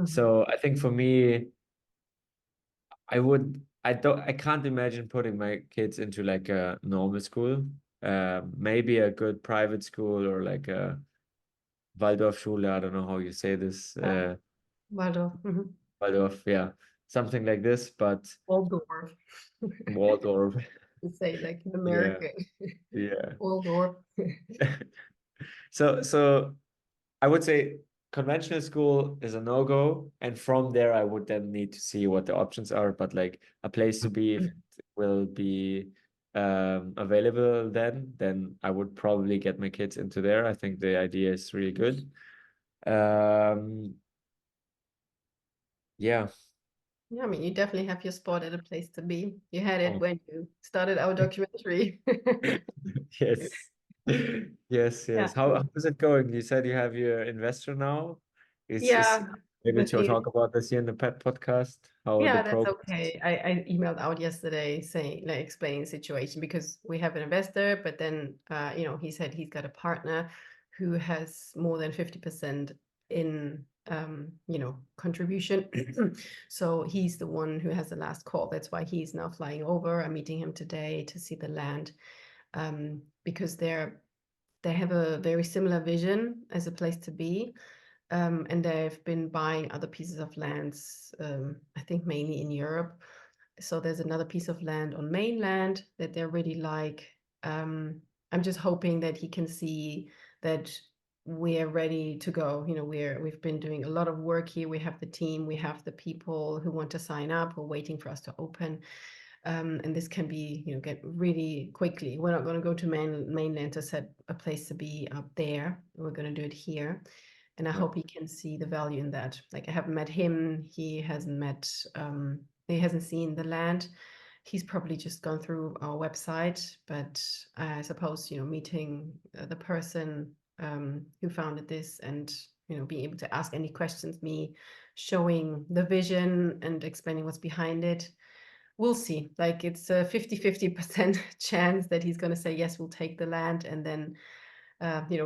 Mhm. So I think for me, I can't imagine putting my kids into like a normal school. Maybe a good private school or like a Waldorfschule. I don't know how you say this. Yeah. Waldorf. Mhm. Waldorf, yeah, something like this, but Waldorf. Waldorf. To say like in Yeah, American. yeah. Waldorf. So I would say conventional school is a no-go, and from there I would then need to see what the options are. But like a place to be, if it will be available, then I would probably get my kids into there. I think the idea is really good. Um, yeah. Yeah, I mean, you definitely have your spot at a place to be. You had it Oh. when you started our documentary. Yes. Yes, Yeah. yes. How is it going? You said you have your investor now. Is Yeah. able The to thing talk about this here in the pet podcast, how the Yeah, that's progress. okay. I emailed out yesterday saying, like, explaining the situation because we have an investor, but then, he said he's got a partner who has more than 50% in, contribution. So he's the one who has the last call. That's why he's now flying over. I'm meeting him today to see the land, because they have a very similar vision as a place to be. And they've been buying other pieces of lands, I think mainly in Europe. So there's another piece of land on mainland that they're really like. I'm just hoping that he can see that we're ready to go. We've been doing a lot of work here. We have the team, we have the people who want to sign up, who are waiting for us to open. And this can be, get really quickly. We're not going to go to mainland to set a place to be up there. We're going to do it here. And I Yeah. hope he can see the value in that. Like, I haven't met him. He hasn't seen the land. He's probably just gone through our website, but I suppose, meeting the person who founded this and, being able to ask any questions, me showing the vision and explaining what's behind it. We'll see. Like, it's a 50-50% chance that he's going to say, yes, we'll take the land. And then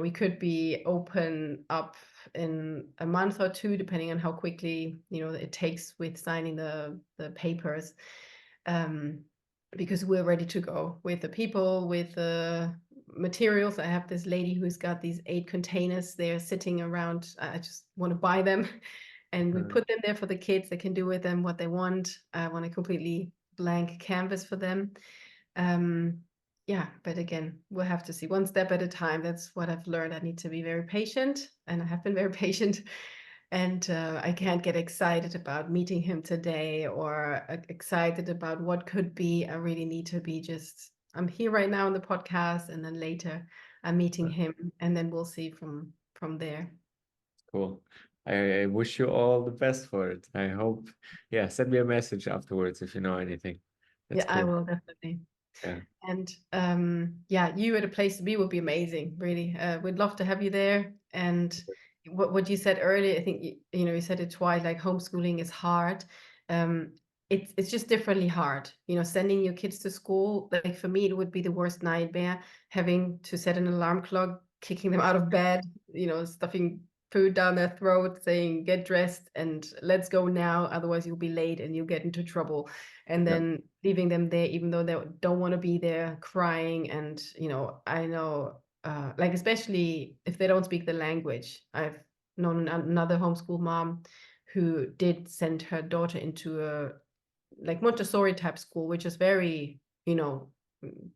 we could be open up in a month or two, depending on how quickly it takes with signing the papers, because we're ready to go with the people, with the materials. I have this lady who's got these 8 containers. They're sitting around. I just want to buy them, and we Mm. put them there for the kids. They can do with them what they want. I want a completely blank canvas for them. Yeah, but again, we'll have to see one step at a time. That's what I've learned. I need to be very patient, and I have been very patient. And I can't get excited about meeting him today or excited about what could be. I really need to be I'm here right now in the podcast, and then later I'm meeting him, and then we'll see from there. Cool. I wish you all the best for it. I hope, yeah, send me a message afterwards if you know anything. That's Yeah, I cool. will definitely. Yeah. And yeah, you at a place to be would be amazing, really. We'd love to have you there. And what you said earlier, I think you know, you said it twice, like homeschooling is hard. Um, it's just differently hard. You know, sending your kids to school, like for me, it would be the worst nightmare, having to set an alarm clock, kicking them out of bed, you know, stuffing food down their throat, saying, get dressed and let's go now, otherwise you'll be late and you'll get into trouble. And Yeah. then leaving them there even though they don't want to be there, crying. And you know, I know like especially if they don't speak the language. I've known another homeschool mom who did send her daughter into a like Montessori type school, which is very, you know,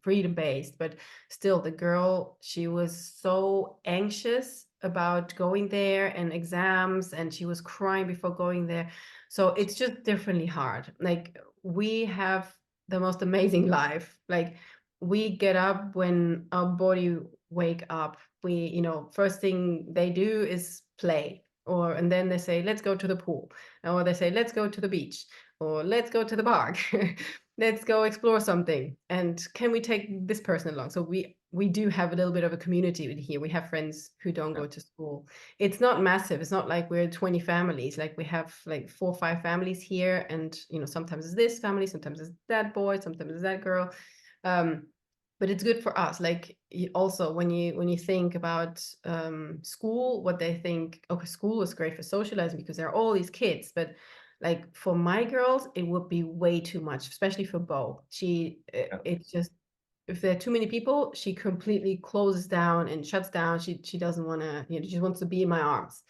freedom based, but still the girl, she was so anxious about going there and exams, and she was crying before going there. So it's just differently hard. Like we have the most amazing life. Like we get up when our body wake up. We, you know, first thing they do is play, or and then they say, let's go to the pool, or they say, let's go to the beach, or let's go to the park. Let's go explore something. And can we take this person along? So we do have a little bit of a community here. We have friends who don't Yeah. go to school. It's not massive. It's not like we're 20 families. Like we have like 4 or 5 families here. And you know, sometimes it's this family, sometimes it's that boy, sometimes it's that girl. Um, but it's good for us. Like also when you think about school, what they think, okay, school is great for socializing because there are all these kids, but like for my girls, it would be way too much, especially for Bo. Yeah. It's just if there are too many people, she completely closes down and shuts down. She doesn't want to, you know, she wants to be in my arms.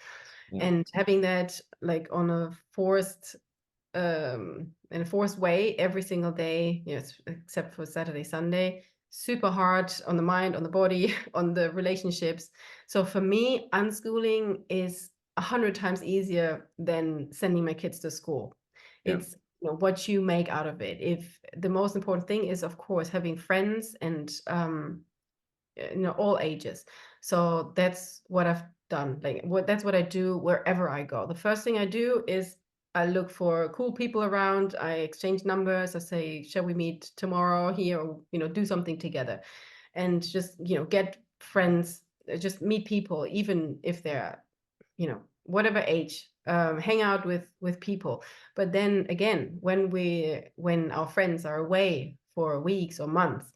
Yeah. And having that like on a forced in a forced way every single day, you know, except for Saturday, Sunday, super hard on the mind, on the body, on the relationships. So for me, unschooling is 100 times easier than sending my kids to school. Yeah. It's, you know, what you make out of it. If the most important thing is, of course, having friends and you know, all ages. So that's what I've done. Like that's what I do wherever I go. The first thing I do is I look for cool people around. I exchange numbers. I say, shall we meet tomorrow here, or you know, do something together, and just, you know, get friends, just meet people, even if they're, you know, whatever age. Hang out with people. But then again, when our friends are away for weeks or months,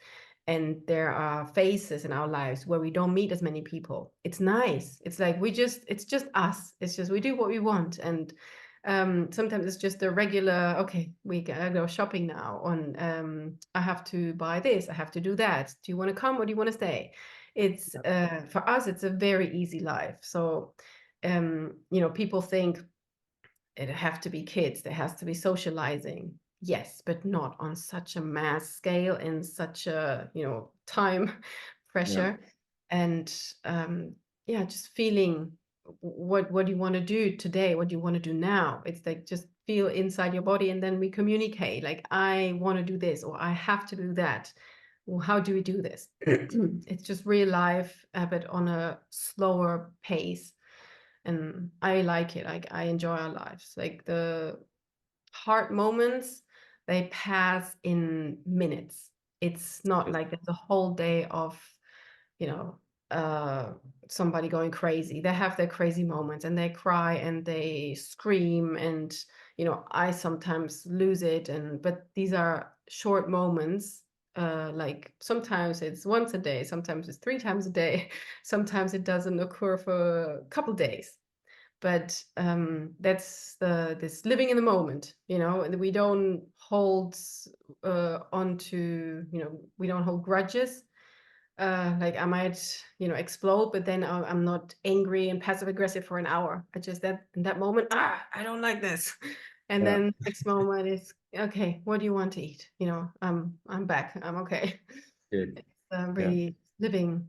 and there are phases in our lives where we don't meet as many people, it's nice. It's like it's just us. It's just we do what we want. And sometimes it's just a regular, okay, we gotta go shopping now on I have to buy this, I have to do that. Do you want to come or do you want to stay? It's for us, it's a very easy life. So you know, people think it have to be kids, there has to be socializing. Yes, but not on such a mass scale in such a, you know, time Yeah. pressure. And yeah, just feeling what do you want to do today? What do you want to do now? It's like just feel inside your body, and then we communicate. Like I want to do this, or I have to do that. Well, how do we do this? It's just real life, but on a slower pace. And I like it. Like I enjoy our lives. Like the hard moments, they pass in minutes. It's not like there's a whole day of, you know, uh somebody going crazy. They have their crazy moments and they cry and they scream, and you know, I sometimes lose it. And but these are short moments. Like sometimes it's once a day, sometimes it's 3 times a day, sometimes it doesn't occur for a couple days. But that's this living in the moment, you know. And we don't hold on to, you know, we don't hold grudges. Like I might, you know, explode, but then I'm not angry and passive aggressive for an hour. I just that in that moment, I don't like this. And Yeah. then next moment is okay, what do you want to eat? You know, I'm back, I'm okay. Good. It's Yeah. really living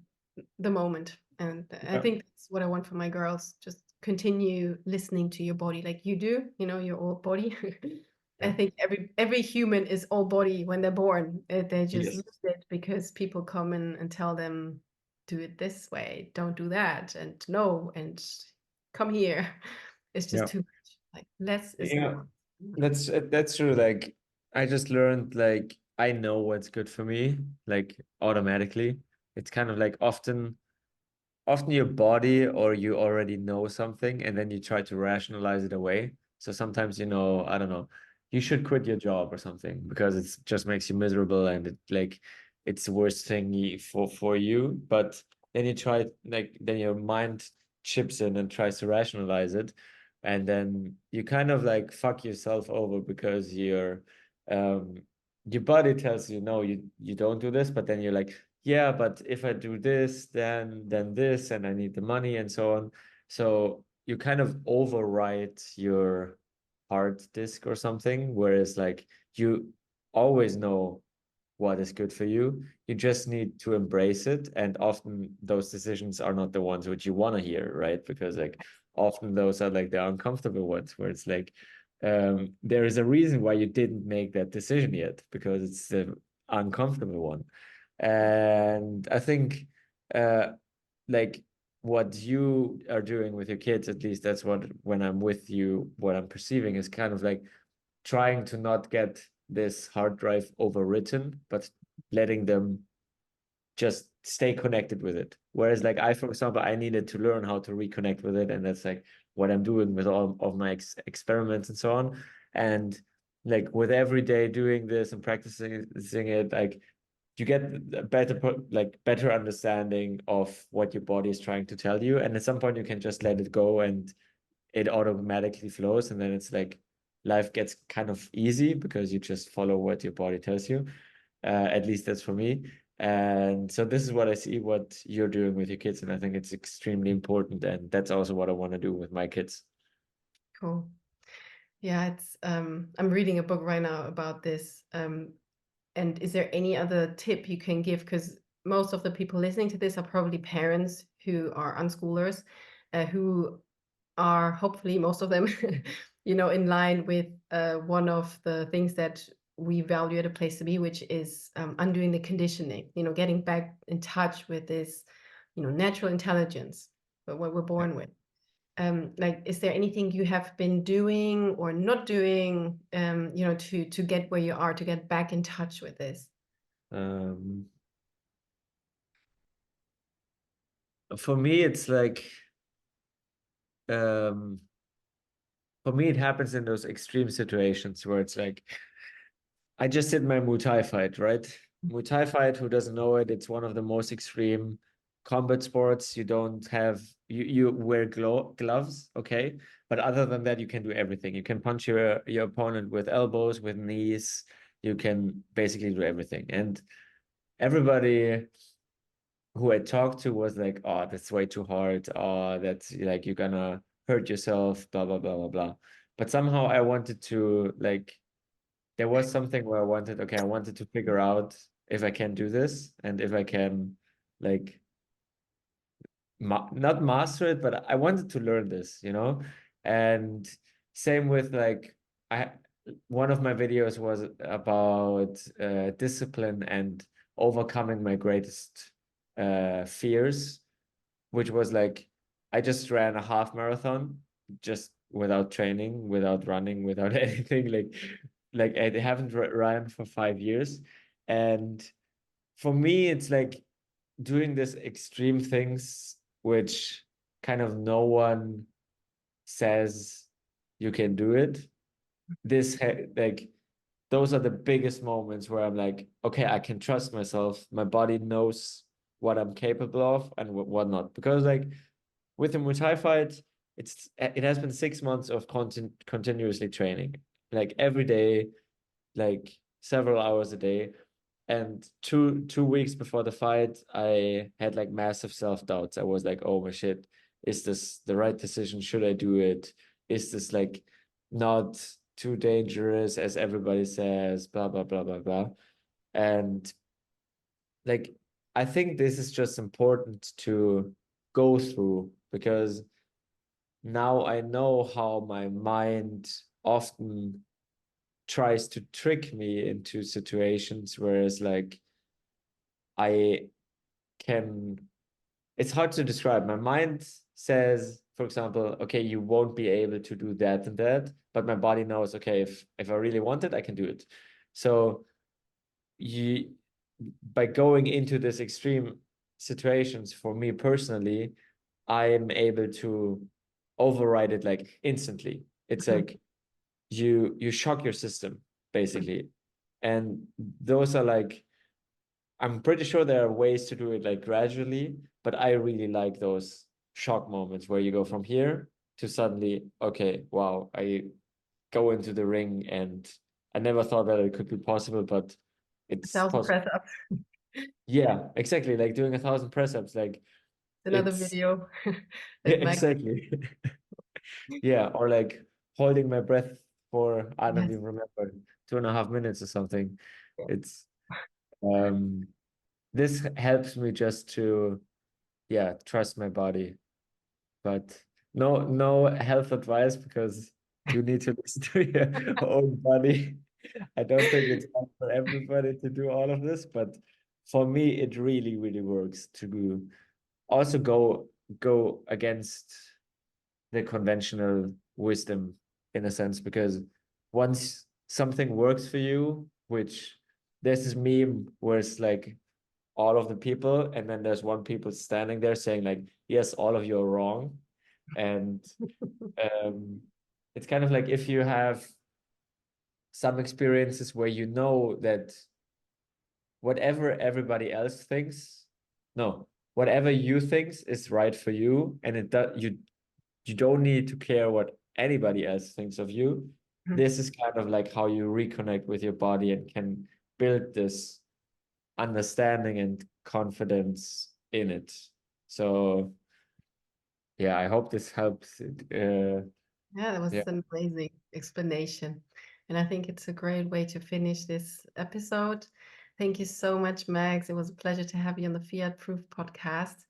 the moment. And I Yeah. think that's what I want for my girls. Just continue listening to your body like you do, you know, your old body. I Yeah. think every human is all body when they're born. They just Yes. lose it because people come in and tell them, do it this way, don't do that, and no. And come here. It's just Yeah. too much. Like less is Yeah, more. that's true. Like I just learned like I know what's good for me, like automatically. It's kind of like often your body or you already know something and then you try to rationalize it away. So sometimes, I don't know, you should quit your job or something because it just makes you miserable and it's the worst thing for you. But then you try like then your mind chips in and tries to rationalize it. And then you kind of like fuck yourself over because um your body tells you no, you don't do this, but then you're like, yeah, but if I do this, then this, and I need the money and so on. So you kind of overwrite your hard disk or something, whereas like you always know what is good for you. You just need to embrace it. And often those decisions are not the ones which you want to hear, right? Because like often those are like the uncomfortable ones where it's like there is a reason why you didn't make that decision yet, because it's the uncomfortable one. And I think uh like what you are doing with your kids, at least that's what when I'm with you, what I'm perceiving is kind of like trying to not get this hard drive overwritten, but letting them just stay connected with it. Whereas like I, for example, I needed to learn how to reconnect with it. And that's like what I'm doing with all of my experiments and so on. And like with every day doing this and practicing it, like you get a better understanding of what your body is trying to tell you. And at some point you can just let it go and it automatically flows. And then it's like life gets kind of easy because you just follow what your body tells you. At least that's for me. And so this is what I see what you're doing with your kids. And I think it's extremely important. And that's also what I want to do with my kids. Cool. Yeah, it's I'm reading a book right now about this. And is there any other tip you can give? Because most of the people listening to this are probably parents who are unschoolers, who are hopefully most of them, in line with one of the things that we value at a place to be, which is undoing the conditioning, getting back in touch with this, natural intelligence, but what we're born with. Like, is there anything you have been doing or not doing, to get where you are, to get back in touch with this? Um, for me, it's like, um, for me, it happens in those extreme situations where it's like, I just did my Muay Thai fight, right? Muay Thai fight, who doesn't know it, it's one of the most extreme combat sports. You wear gloves, okay? But other than that, you can do everything. You can punch your opponent with elbows, with knees. You can basically do everything. And everybody who I talked to was like, oh, that's way too hard. Oh, that's like you're gonna hurt yourself, blah, blah, blah, blah, blah. But somehow I wanted to like there was something where I wanted to figure out if I can do this and if I can like not master it, but I wanted to learn this. And same with like I one of my videos was about discipline and overcoming my greatest fears, which was like I just ran a half marathon just without training, without running, without anything. Like I haven't run for 5 years. And for me, it's like doing this extreme things, which kind of no one says you can do it. Like those are the biggest moments where I'm like, okay, I can trust myself. My body knows what I'm capable of and what not. Because like with the Muay Thai fight, it has been 6 months of continuously training, like every day, like several hours a day. And two weeks before the fight, I had like massive self-doubts. I was like, oh my shit, is this the right decision? Should I do it? Is this like not too dangerous as everybody says? Blah blah blah blah blah. And like I think this is just important to go through because now I know how my mind often tries to trick me into situations whereas like I can it's hard to describe. My mind says, for example, okay, you won't be able to do that and that, but my body knows, okay, if I really want it, I can do it. So you, by going into this extreme situations, for me personally, I am able to override it like instantly. It's like you shock your system basically, and those are like, I'm pretty sure there are ways to do it like gradually, but I really like those shock moments where you go from here to suddenly, okay, wow, I go into the ring, and I never thought that it could be possible, but it's 1,000 possible. press ups. Yeah, exactly. Like doing 1,000 press ups, like Another it's video yeah, that Max. exactly. Yeah, or like holding my breath for, I don't Yes. even remember, 2.5 minutes or something. Yeah. It's um this helps me just to, yeah, trust my body. But no health advice, because you need to listen to your own body. I don't think it's fun for everybody to do all of this, but for me, it really, really works to also go against the conventional wisdom in a sense, because once something works for you, which there's this meme where it's like all of the people, and then there's one people standing there saying like, yes, all of you are wrong. And um, it's kind of like if you have some experiences where you know that whatever everybody else thinks, no, whatever you thinks is right for you, and it does, you don't need to care what anybody else thinks of you. This is kind of like how you reconnect with your body and can build this understanding and confidence in it. So yeah, I hope this helps. Yeah, that was Yeah. an amazing explanation. And I think it's a great way to finish this episode. Thank you so much, Max. It was a pleasure to have you on the Fiat-proof podcast.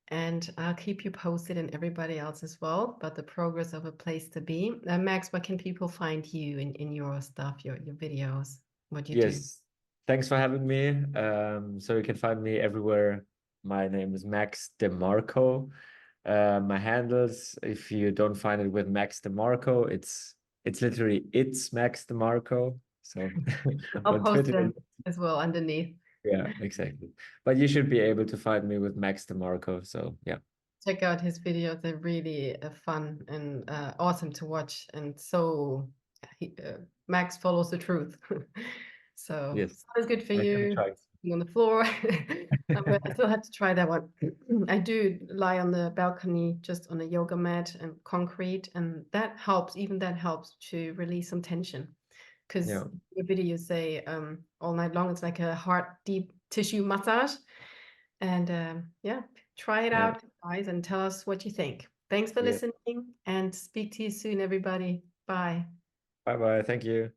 And I'll keep you posted and everybody else as well about the progress of A Place to Be. Max, where can people find you in your stuff, your videos, what you do? Yes. Thanks for having me. So you can find me everywhere. My name is Max DeMarco. My handles, if you don't find it with Max DeMarco, it's literally it's Max DeMarco. So I'll on post Twitter, them as well underneath. yeah, exactly. But you should be able to find me with Max DeMarco. So yeah. Check out his videos. They're really fun and awesome to watch. And so Max follows the truth. So Yes. it's good for I can you try. on the floor. I still have to try that one. I do lie on the balcony just on a yoga mat and concrete, and that helps. Even that helps to release some tension. Because Yeah. your videos say all night long, it's like a heart deep tissue massage. And yeah, try it Yeah. out, guys, and tell us what you think. Thanks for Yeah. listening and speak to you soon, everybody. Bye. Bye bye. Thank you.